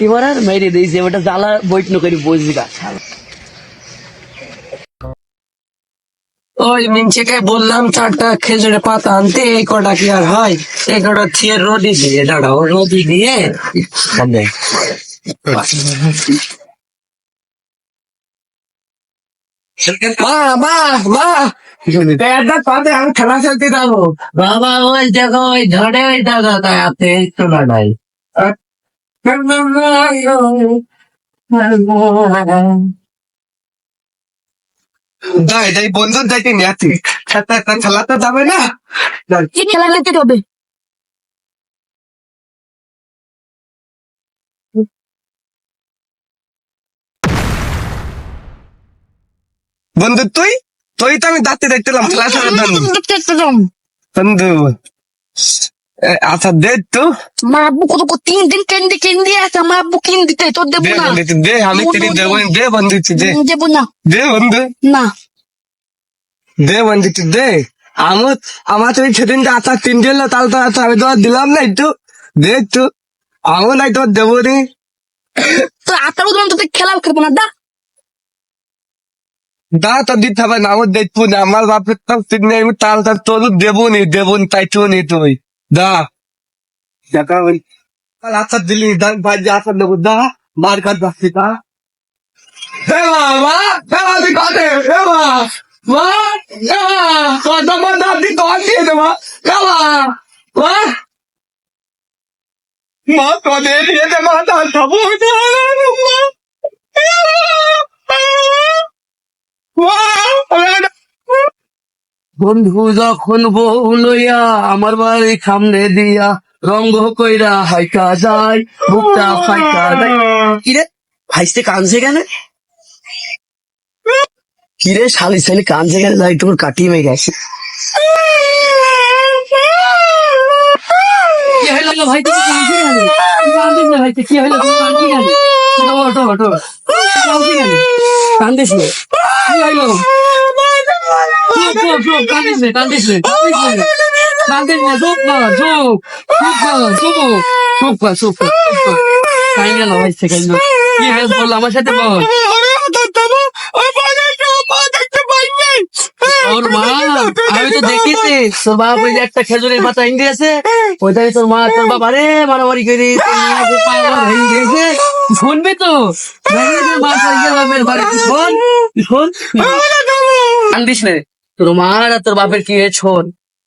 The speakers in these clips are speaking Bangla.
এবার আর মেরে দিয়েছে ওটা জ্বালা বইট নকরি বসবি গা ওই মিনছেকে বললাম 4টা খেজুরের পাতা আনতে, এই কটা কি আর হয়? এই কটা থিয়ে রোদি দিয়ে দাঁড়াও, রোদি দিয়ে মা মা মা একটা পাতে আমি খেলা খেলতে যাবো। বাবা ওই দেখো ওই ঝড়ে ওই জায়গাতে একটু না নাই বন্ধুর যাইতে নিয়ে খেলা তো যাবে না। কি খেলা খেলতে হবে? বন্ধু তুই তুই তো আমি দাঁতে দেখতেলাম খেলা খেলার জন্য। বন্ধু আচ্ছা দে তো, মা আব্বু কত 3 দিন কেন্দি আছে, মা আব্বু কিন দিতে তোর দেবো দে না। বন্ধু তুই দে, আমি কিনে দেবো, দে বন্ধু তুই দে, দেবো না দে বন্ধু না। দে বন্ধু তুই দে। আমার তুমি সেদিন যে আচার 3 দিল, তাহলে তো আচ্ছা আমি তোমার দিলাম না, একটু দে একটু, আমার নাই তোমার দেবো রে। তো আটার উদাহরণ তোকে খেলাও খেলবো না, দা দা তো দিতে হবে না, আমার দেখবো না, আমার বাপের তো চিনি আমি তাল তার তোর দেবো নি তাইছো নি তুই দা দেখা ওই আচার দিলি ভাই আচার নেবো দা, মার কাট বাসি দা। হে মা তুই কাটে হে মা কত মা দি তো দিয়ে দেবা মা তো দিয়ে দে মা, তার খাবো বন্ধু যখন বউ লইয়া আমার বাড়ি সামনে দিয়া রঙ্গ কইরা হাইকা যায়, বুকটা ফাইকা যায়। কিরে ভাইসতে কানছে কেন? কিরে শালি শালি কানছে কেন? যাই তোর কাটিয়ে মেয়ে গেছে। কি হইলো ভাই, তুমি কানছে কেন? ভাই কি হইলো, তুমি কানছি কেন? ওটো ওটো কানছি কেন? কান্দিস না, কি হইলো? আমার সাথে বল ওর মা, আমি তো দেখেছি তোর বাপ ওই যে একটা খেজুরের পাতা হিন্দি আছে, ওইটাই তোর মা তোর বাপ আরে মারামারি করে শুনবি তো, কান্দিস নে। তোর মা আর তোর বাপের কি শোন,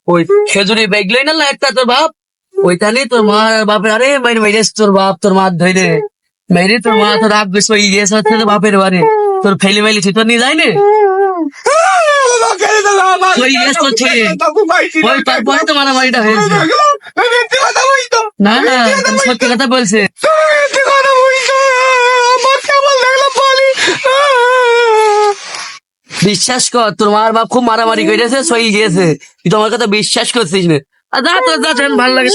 ওই খেজুরি বেগলই না একটা তোর বাপ, ওইটা নিয়ে তোর মা আর বাপের আরে মাইর মেরেস তোর বাপ তোর মা ধরে মেরে তোর মা তোর রাগ বেশ ওই গেছে তোর বাপের বাড়ি, তোর ফেলি মেলি তোর নিয়ে যায় না ওই গেছ তোর ছেলে, ওই তারপরে তো মারামারিটা হয়েছে। না না সত্যি কথা বলছে। বিশ্বাস কর তোর মার বাপ খুব মারামারি করেছে, সই গিয়েছে, তুই তোমার কথা বিশ্বাস করছিস না। যা তোর যা ভালো লাগে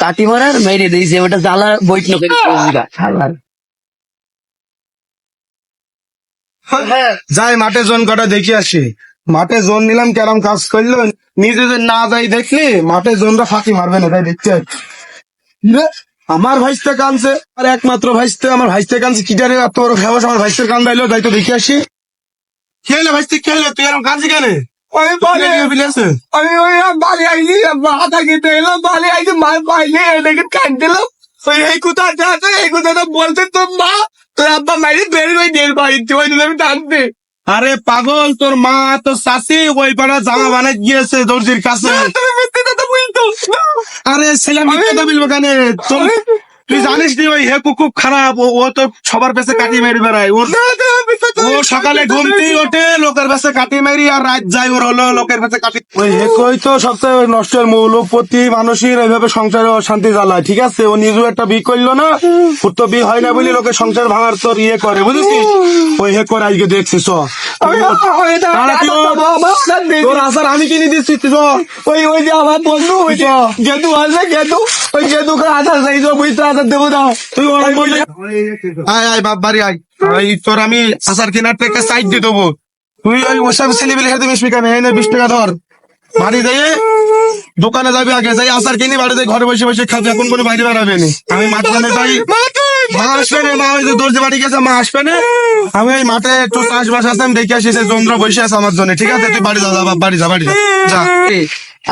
কাটি মারার মেরে দিয়েছে ওটা জ্বালা বইট নকরি বসবি গা যাই মাঠে জোন কটা দেখে আসি। মাঠে জোন নিলাম কেরম কাজ করলো, নিজে যে না যাই দেখলি মাঠে জোনটা ফাঁকি মারবে না, তাই দেখতে আমার ভাইসতে কানছে, আর একমাত্র ভাইসতে আমার ভাইসতে কানছে, কিটারে তোর ফেমাস আমার ভাইসের কান দাইলো, তাই তো দেখে আসি। খেলে ভাইসতে খেলে তুই এরকম কানছি কেন? আমি ওই বাড়ি আইলি মাথা খেতে এলাম, বাড়ি আইলি মা পাইলে এটাকে কান দিলাম, ওই এই কোথাটা আছে এই কথাটা বলতে তোর মা তোর আব্বা মাইরে বের হয়ে দিয়ে বাড়িতে ওই আমি টানতে। আরে পাগল, তোর মা তো চাষি ওই পাড়া জামা বানাই গিয়েছে দর্জির কাছে। তুমি মিথ্যে কথা বলতো। আরে ছেলে মিথ্যে কথা বলবো কেন? তুই জানিস নি ওই হেকু খুব খারাপ, ও তো সবার পেছে কাটি মেরে বেড়ায়, ও সকালে ঘুমতে ওঠে লোকের কাছে কাটি মারি, আর রাত যায় ওর হলো লোকের কাছে কাটি। ওই হেকুই তো সবচেয়ে নষ্টের মূল, ও প্রতি মানুষের এইভাবে সংসারে অশান্তি জ্বালায়, ঠিক আছে? ও নিজেও একটা বিয়ে করলো না, ওর তো বিয়ে হয় না বলে লোকের সংসার ভাঙার তোর ইয়ে করে, বুঝেছিস? ওই হেকুর আজকে দেখছিস তোর আসার আমি কিনে দিচ্ছি, ওই ওই যে আমার বন্ধু ওই যে গেদু আছে, গেদু ওই গেদুকে আধার চাই বুঝতে আধার দেবো না। তুই আয় আয় বাপ বাড়ি আয়, তোর আমি আসার কেনার টাকা সাইড দিয়ে দেবো, তুই ওই ওসব ছেলেবেলে খেতে মিশবি কেন? এই 20 টাকা ধর, বাড়ি যাই দোকানে যাবি, আগে যাই আসার কিনি, বাড়ি যাই ঘরে বসে বসে খাবি, এখন কোনো বাইরে বেড়াবে না। আমি মাঝখানে যাই মা আসবে না, মা ওই যে দর্জি বাড়ি গেছে, মা আসবে না। আমি এই মাঠে একটু চাষবাস আছে, আমি দেখে আসি, সে যন্ত্র বসে আছে আমার জন্য। ঠিক আছে, তুই বাড়ি যা, বাড়ি যা, বাড়ি যা, যা। এই,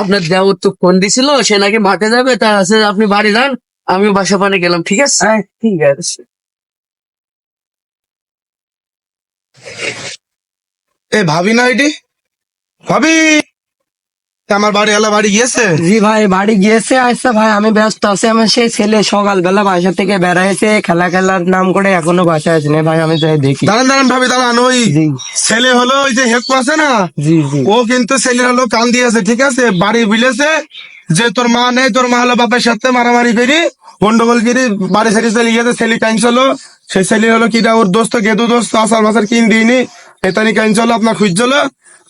আপনার দেওর তো ফোন দিছিল, সে নাকি মাঠে যাবে, তা আছে আপনি বাড়ি যান, আমিও বাসা পানে গেলাম। ঠিক আছে, ঠিক আছে। এ ভাবি না এটি, ভাবি আমার বাড়ি এলা বাড়ি গিয়েছে। জি ভাই বাড়ি গিয়েছে। আচ্ছা ভাই আমি ব্যস্ত আছি, আমার সেই ছেলে সকালবেলা বাসা থেকে বেড়াইছে, খেলার নাম করে এখনো বাসায় আসেনি ভাই, আমি যাই দেখি। দাঁড়ান দাঁড়ান ভাবি দাঁড়ান, ওই জি ছেলে হলো ওই যে হেকু আছে না, জি জি ও কিন্তু ছেলে হলো কান দিয়েছে। ঠিক আছে, বাড়ি বিলেছে যে তোর মা নেই, তোর মা হলো বাপের সাথে মারামারি করি গন্ডগোল করি বাড়ি ছেড়ে চলে গিয়েছে। ছেলে কাইনছিল, সেই ছেলে হলো কিটা ওর দোস্ত গেদু দোস্ত আচার মাচার কিন দিইনি, এতানি কাইনছিল আপনার খুঁজছিল।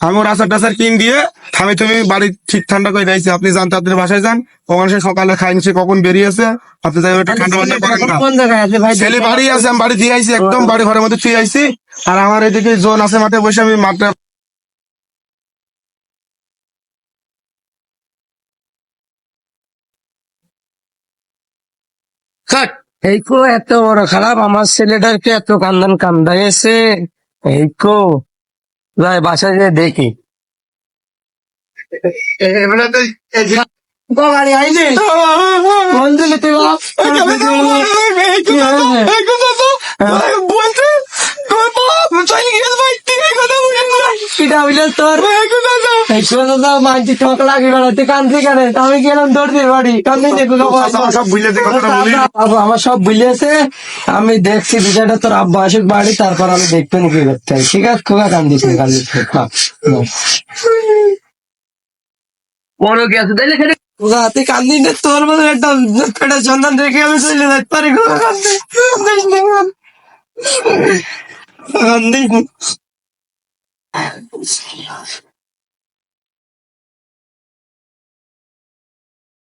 আমি ওর আচার টাচার কিন দিয়ে থামি তুমি বাড়ি ঠিক ঠান্ডা করে দিয়েছি। আপনি যান, তাড়াতাড়ি বাসায় যান, ওখানে সে সকালে খাইনছে, কখন বেরিয়েছে, আপনি যাই ওটা ঠান্ডা বান্না করেন না। কোন জায়গায় আছে ভাই? ছেলে বাড়ি আছে, আমি বাড়ি দিয়ে আইছি, একদম বাড়ি ঘরের মধ্যে শুয়ে আইছি। আর আমার এদিকে জোন আছে মাঠে বসে, আমি মাঠে কাট। এই কো এত বড় খারাপ, আমার ছেলেটাকে এত কান্দাইছে। এই কো ভাই বাসায় যেয়ে দেখি। বাড়ি আইলি ফোন দিলি তুই বাপ? কি হয়েছে? কিটা হইলে তোর? এই শোনো তো মানছি ঠক লাগে বেড়াতে, কান্দি কেন? আমি গেলাম দর্জির বাড়ি, কান্দি দেখো সব বুঝলে যে কথাটা বলি। আমার সব বুঝেছে। আমি দেখছি বিষয়টা, তোর আব্বা আসুক বাড়ি, তারপর আমি দেখতে কি করতে হয়। ঠিক আছে খোকা, কান্দিস না, কান্দিস না। বড় কি আছে তাইলে খেলে খোকা তুই কান্দিস না, তোর মতো একটা পেটের সন্তান দেখে আমি চলে যাইতে পারি। খোকা কান্দিস কান্দিস না।